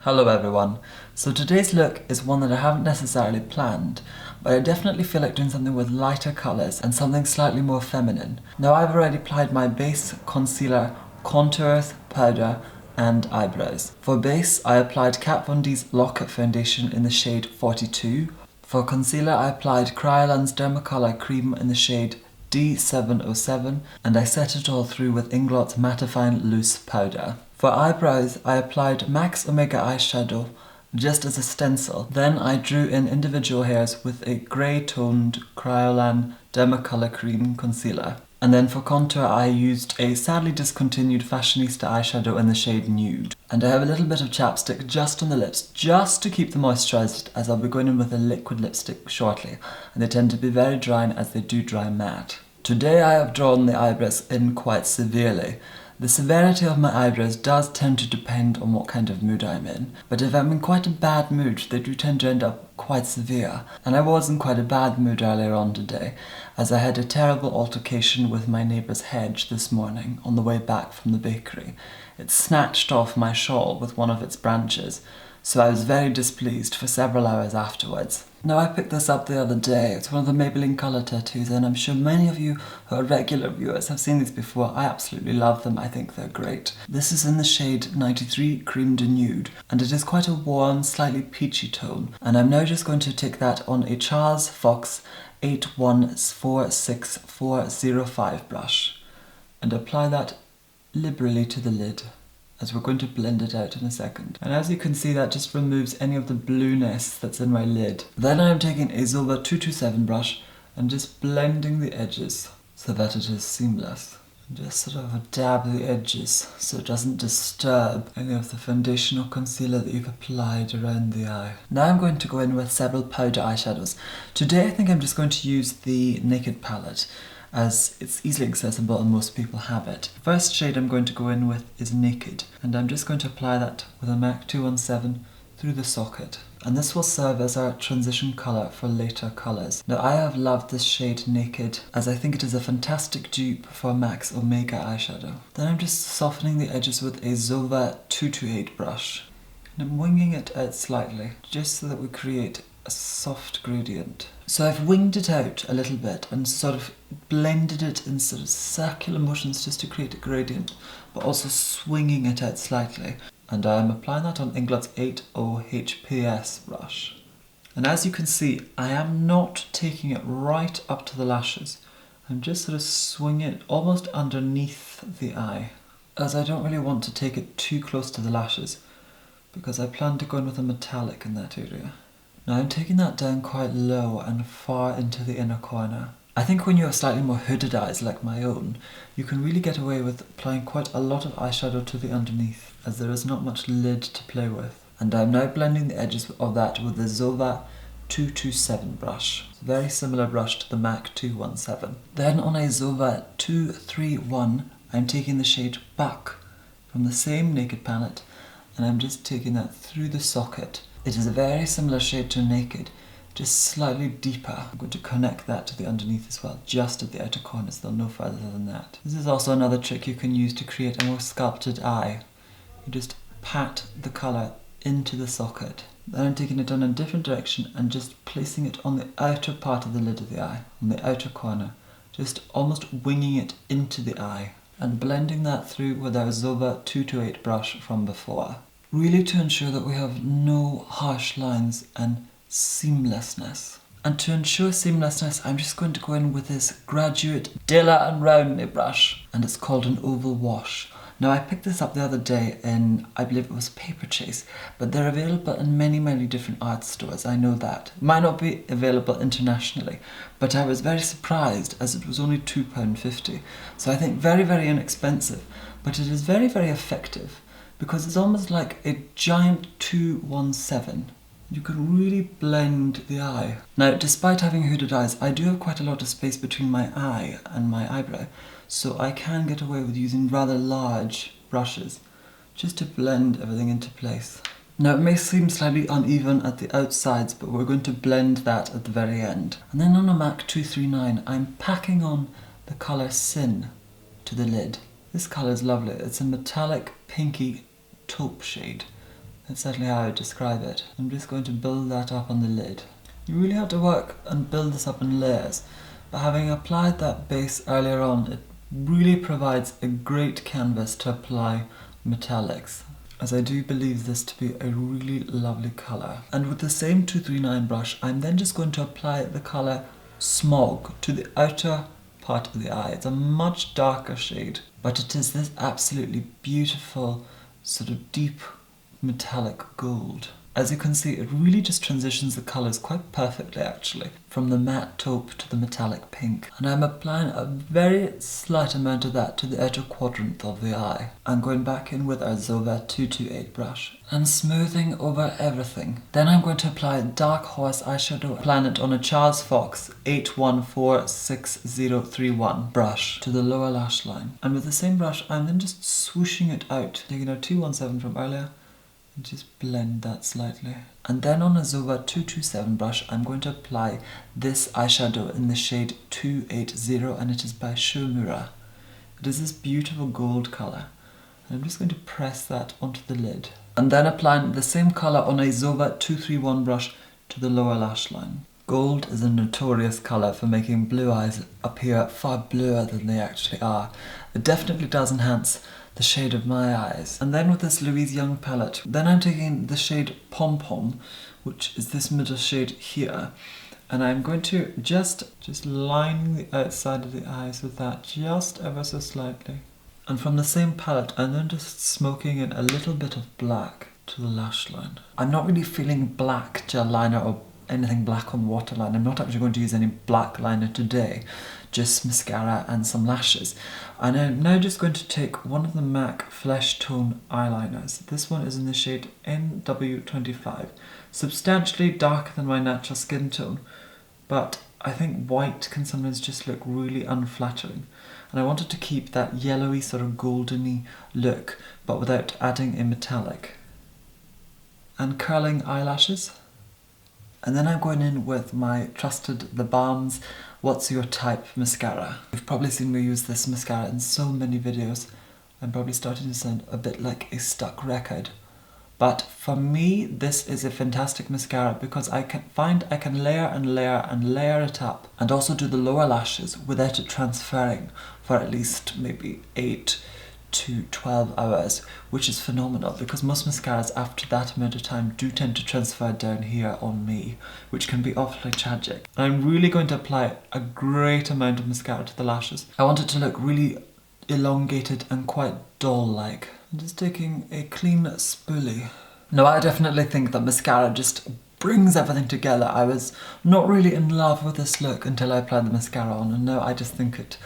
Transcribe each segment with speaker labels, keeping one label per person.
Speaker 1: Hello everyone. So today's look is one that I haven't necessarily planned, but I definitely feel like doing something with lighter colours and something slightly more feminine. Now I've already applied my base, concealer, contours, powder and eyebrows. For base I applied Kat Von D's Lock-It foundation in the shade 42. For concealer I applied Kryolan's Dermacolor cream in the shade D707 and I set it all through with Inglot's Mattifying Loose powder. For eyebrows, I applied Max Omega eyeshadow just as a stencil. Then I drew in individual hairs with a grey-toned Kryolan Dermacolor Cream concealer. And then for contour, I used a sadly discontinued Fashionista eyeshadow in the shade Nude. And I have a little bit of chapstick just on the lips, just to keep them moisturised, as I'll be going in with a liquid lipstick shortly. And they tend to be very drying as they do dry matte. Today I have drawn the eyebrows in quite severely. The severity of my eyebrows does tend to depend on what kind of mood I'm in, but if I'm in quite a bad mood, they do tend to end up quite severe. And I was in quite a bad mood earlier on today, as I had a terrible altercation with my neighbour's hedge this morning on the way back from the bakery. It snatched off my shawl with one of its branches, so I was very displeased for several hours afterwards. Now I picked this up the other day. It's one of the Maybelline colour tattoos and I'm sure many of you who are regular viewers have seen these before. I absolutely love them. I think they're great. This is in the shade 93 Creme de Nude and it is quite a warm, slightly peachy tone. And I'm now just going to take that on a Charles Fox 81460405 brush and apply that liberally to the lid, as we're going to blend it out in a second. And as you can see, that just removes any of the blueness that's in my lid. Then I'm taking a Zova 227 brush and just blending the edges so that it is seamless. And just sort of dab the edges so it doesn't disturb any of the foundation or concealer that you've applied around the eye. Now I'm going to go in with several powder eyeshadows. Today I think I'm just going to use the Naked palette, as it's easily accessible and most people have it. The first shade I'm going to go in with is Naked, and I'm just going to apply that with a MAC 217 through the socket. And this will serve as our transition colour for later colours. Now I have loved this shade Naked, as I think it is a fantastic dupe for Max Omega eyeshadow. Then I'm just softening the edges with a Zova 228 brush. And I'm winging it out slightly, just so that we create a soft gradient. So I've winged it out a little bit and sort of blended it in sort of circular motions just to create a gradient, but also swinging it out slightly. And I'm applying that on Inglot's 80 HPS brush. And as you can see, I am not taking it right up to the lashes. I'm just sort of swinging it almost underneath the eye, as I don't really want to take it too close to the lashes, because I plan to go in with a metallic in that area. Now I'm taking that down quite low and far into the inner corner. I think when you have slightly more hooded eyes like my own, you can really get away with applying quite a lot of eyeshadow to the underneath, as there is not much lid to play with. And I'm now blending the edges of that with the Zova 227 brush. It's a very similar brush to the MAC 217. Then on a Zova 231, I'm taking the shade Buck from the same Naked palette, and I'm just taking that through the socket. It is a very similar shade to Naked, just slightly deeper. I'm going to connect that to the underneath as well, just at the outer corners, though no further than that. This is also another trick you can use to create a more sculpted eye. You just pat the colour into the socket. Then I'm taking it on a different direction and just placing it on the outer part of the lid of the eye, on the outer corner, just almost winging it into the eye, and blending that through with our Zova 228 brush from before. Really to ensure that we have no harsh lines and seamlessness. And to ensure seamlessness, I'm just going to go in with this Graduate Dilla and Roundney brush, and it's called an Oval Wash. Now I picked this up the other day in, I believe it was Paper Chase, but they're available in many different art stores, I know that. It might not be available internationally, but I was very surprised as it was only £2.50. So I think very inexpensive, but it is very effective, because it's almost like a giant 217. You can really blend the eye. Now, despite having hooded eyes, I do have quite a lot of space between my eye and my eyebrow, so I can get away with using rather large brushes just to blend everything into place. Now, it may seem slightly uneven at the outsides, but we're going to blend that at the very end. And then on a MAC 239, I'm packing on the colour Sin to the lid. This colour is lovely. It's a metallic pinky taupe shade. That's certainly how I would describe it. I'm just going to build that up on the lid. You really have to work and build this up in layers, but having applied that base earlier on, it really provides a great canvas to apply metallics, as I do believe this to be a really lovely colour. And with the same 239 brush, I'm then just going to apply the colour Smog to the outer part of the eye. It's a much darker shade, but it is this absolutely beautiful sort of deep metallic gold. As you can see, it really just transitions the colours quite perfectly actually, from the matte taupe to the metallic pink. And I'm applying a very slight amount of that to the outer quadrant of the eye. I'm going back in with our Zova 228 brush and smoothing over everything. Then I'm going to apply Dark Horse eyeshadow, applying it on a Charles Fox 8146031 brush to the lower lash line. And with the same brush, I'm then just swooshing it out, taking our 217 from earlier, and just blend that slightly. And then on a Zova 227 brush, I'm going to apply this eyeshadow in the shade 280, and it is by Shomura. It is this beautiful gold colour. And I'm just going to press that onto the lid. And then applying the same colour on a Zova 231 brush to the lower lash line. Gold is a notorious colour for making blue eyes appear far bluer than they actually are. It definitely does enhance the shade of my eyes. And then with this Louise Young palette, then I'm taking the shade Pom Pom, which is this middle shade here, and I'm going to just line the outside of the eyes with that just ever so slightly. And from the same palette, I'm then just smoking in a little bit of black to the lash line. I'm not really feeling black gel liner or anything black on waterline. I'm not actually going to use any black liner today, just mascara and some lashes. And I'm now just going to take one of the MAC Flesh Tone eyeliners. This one is in the shade NW25, substantially darker than my natural skin tone, but I think white can sometimes just look really unflattering. And I wanted to keep that yellowy sort of goldeny look, but without adding a metallic. And curling eyelashes. And then I'm going in with my trusted The Balm's What's Your Type mascara. You've probably seen me use this mascara in so many videos. I'm probably starting to sound a bit like a stuck record. But for me, this is a fantastic mascara because I can layer and layer and layer it up, and also do the lower lashes without it transferring for at least maybe 8 to 12 hours, which is phenomenal because most mascaras after that amount of time do tend to transfer down here on me, which can be awfully tragic. And I'm really going to apply a great amount of mascara to the lashes. I want it to look really elongated and quite doll-like. I'm just taking a clean spoolie. Now I definitely think that mascara just brings everything together. I was not really in love with this look until I applied the mascara on, and now I just think it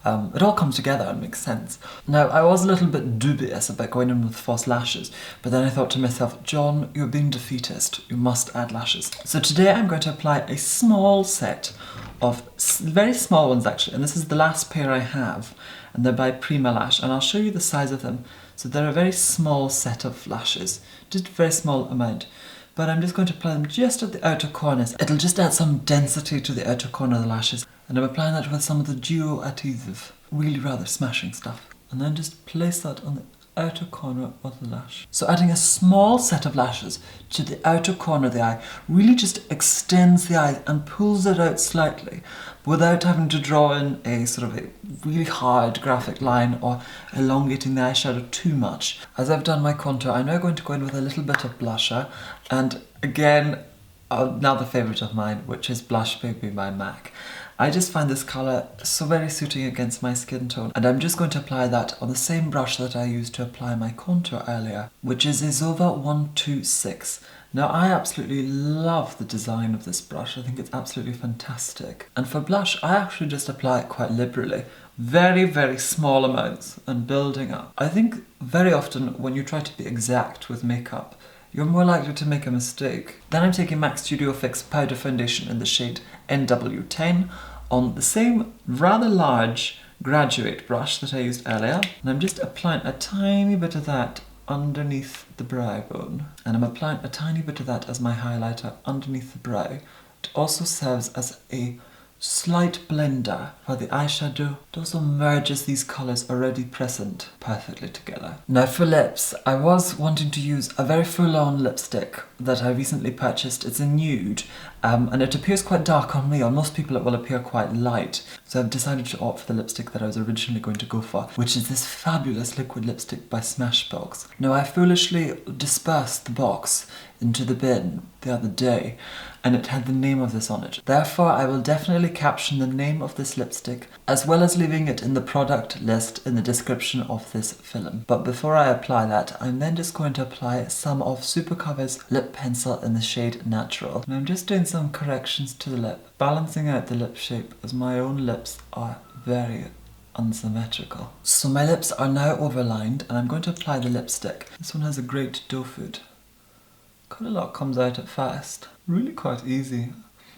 Speaker 1: all comes together and makes sense. Now, I was a little bit dubious about going in with false lashes, but then I thought to myself, John, you're being defeatist. You must add lashes. So today I'm going to apply a small set of, very small ones actually, and this is the last pair I have, and they're by Prima Lash, and I'll show you the size of them. So they're a very small set of lashes, just a very small amount. But I'm just going to apply them just at the outer corners. It'll just add some density to the outer corner of the lashes. And I'm applying that with some of the Duo Adhesive. Really rather smashing stuff. And then just place that on the outer corner of the lash. So adding a small set of lashes to the outer corner of the eye really just extends the eye and pulls it out slightly without having to draw in a sort of a really hard graphic line or elongating the eyeshadow too much. As I've done my contour, I'm now going to go in with a little bit of blusher, and again, another favourite of mine, which is Blush Baby by MAC. I just find this colour so very suiting against my skin tone, and I'm just going to apply that on the same brush that I used to apply my contour earlier, which is a Zova 126. Now I absolutely love the design of this brush. I think it's absolutely fantastic. And for blush, I actually just apply it quite liberally. Very, very small amounts and building up. I think very often when you try to be exact with makeup, you're more likely to make a mistake. Then I'm taking MAC Studio Fix Powder Foundation in the shade NW10 on the same rather large graduate brush that I used earlier. And I'm just applying a tiny bit of that underneath the brow bone. And I'm applying a tiny bit of that as my highlighter underneath the brow. It also serves as a slight blender for the eyeshadow. It also merges these colours already present perfectly together. Now for lips, I was wanting to use a very full-on lipstick that I recently purchased. It's a nude, and it appears quite dark on me. On most people it will appear quite light. So I've decided to opt for the lipstick that I was originally going to go for, which is this fabulous liquid lipstick by Smashbox. Now I foolishly dispersed the box into the bin the other day, and it had the name of this on it. Therefore, I will definitely caption the name of this lipstick, as well as leaving it in the product list in the description of this film. But before I apply that, I'm then just going to apply some of Supercover's lip pencil in the shade Natural. And I'm just doing some corrections to the lip, balancing out the lip shape, as my own lips are very unsymmetrical. So my lips are now overlined, and I'm going to apply the lipstick. This one has a great doe foot. Quite a lot comes out at first. Really quite easy.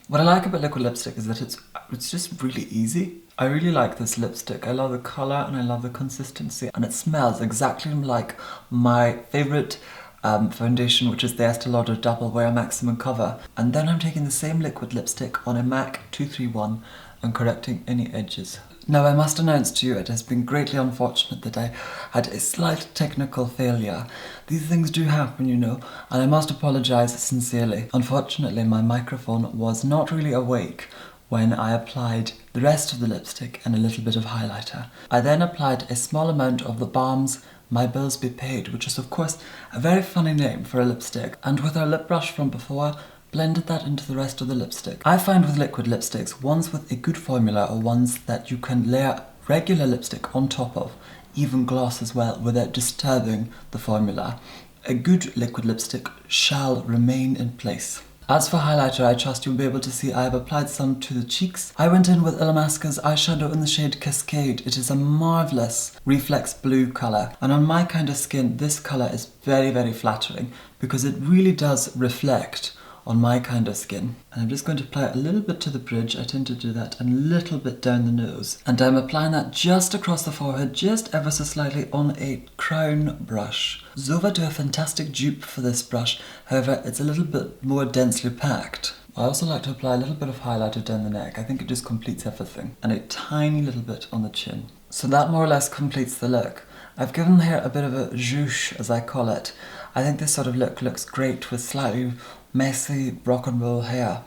Speaker 1: What I like about liquid lipstick is that it's just really easy. I really like this lipstick. I love the colour and I love the consistency, and it smells exactly like my favourite foundation, which is the Estee Lauder Double Wear Maximum Cover. And then I'm taking the same liquid lipstick on a MAC 231 and correcting any edges. Now I must announce to you it has been greatly unfortunate that I had a slight technical failure. These things do happen, you know, and I must apologise sincerely. Unfortunately, my microphone was not really awake when I applied the rest of the lipstick and a little bit of highlighter. I then applied a small amount of the Balm's My Bills Be Paid, which is of course a very funny name for a lipstick, and with our lip brush from before, blended that into the rest of the lipstick. I find with liquid lipsticks, ones with a good formula are ones that you can layer regular lipstick on top of, even gloss as well, without disturbing the formula. A good liquid lipstick shall remain in place. As for highlighter, I trust you'll be able to see I have applied some to the cheeks. I went in with Illamasqua's eyeshadow in the shade Cascade. It is a marvellous reflex blue colour, and on my kind of skin this colour is very, very flattering because it really does reflect on my kind of skin. And I'm just going to apply it a little bit to the bridge. I tend to do that, and a little bit down the nose. And I'm applying that just across the forehead, just ever so slightly on a crown brush. Zova do a fantastic dupe for this brush, however it's a little bit more densely packed. I also like to apply a little bit of highlighter down the neck. I think it just completes everything. And a tiny little bit on the chin. So that more or less completes the look. I've given the hair a bit of a zhoosh, as I call it. I think this sort of look looks great with slightly messy rock and roll hair.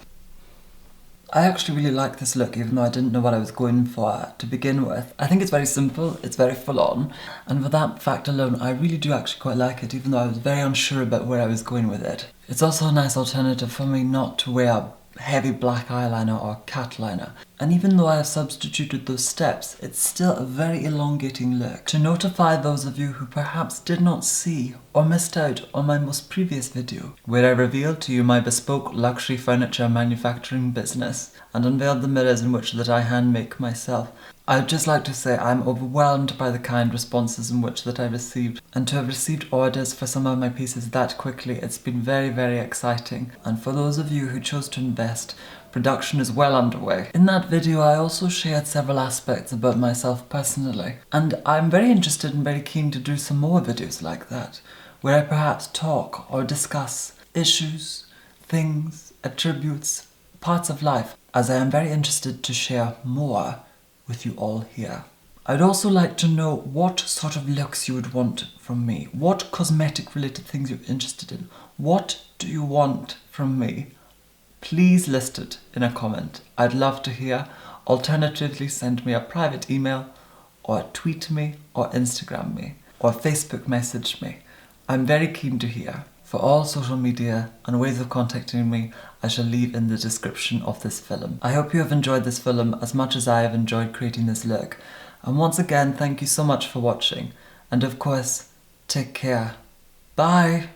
Speaker 1: I actually really like this look, even though I didn't know what I was going for to begin with. I think it's very simple, it's very full on, and for that fact alone I really do actually quite like it, even though I was very unsure about where I was going with it. It's also a nice alternative for me not to wear heavy black eyeliner or cat liner. And even though I have substituted those steps, it's still a very elongating look. To notify those of you who perhaps did not see or missed out on my most previous video, where I revealed to you my bespoke luxury furniture manufacturing business and unveiled the mirrors in which that I hand make myself, I would just like to say I'm overwhelmed by the kind responses in which that I received, and to have received orders for some of my pieces that quickly, it's been very, very exciting. And for those of you who chose to invest, production is well underway. In that video I also shared several aspects about myself personally, and I'm very interested and very keen to do some more videos like that, where I perhaps talk or discuss issues, things, attributes, parts of life, as I am very interested to share more with you all here. I'd also like to know what sort of looks you would want from me. What cosmetic related things you're interested in. What do you want from me? Please list it in a comment. I'd love to hear. Alternatively, send me a private email, or tweet me, or Instagram me, or Facebook message me. I'm very keen to hear. For all social media and ways of contacting me, I shall leave in the description of this film. I hope you have enjoyed this film as much as I have enjoyed creating this look. And once again, thank you so much for watching. And of course, take care. Bye!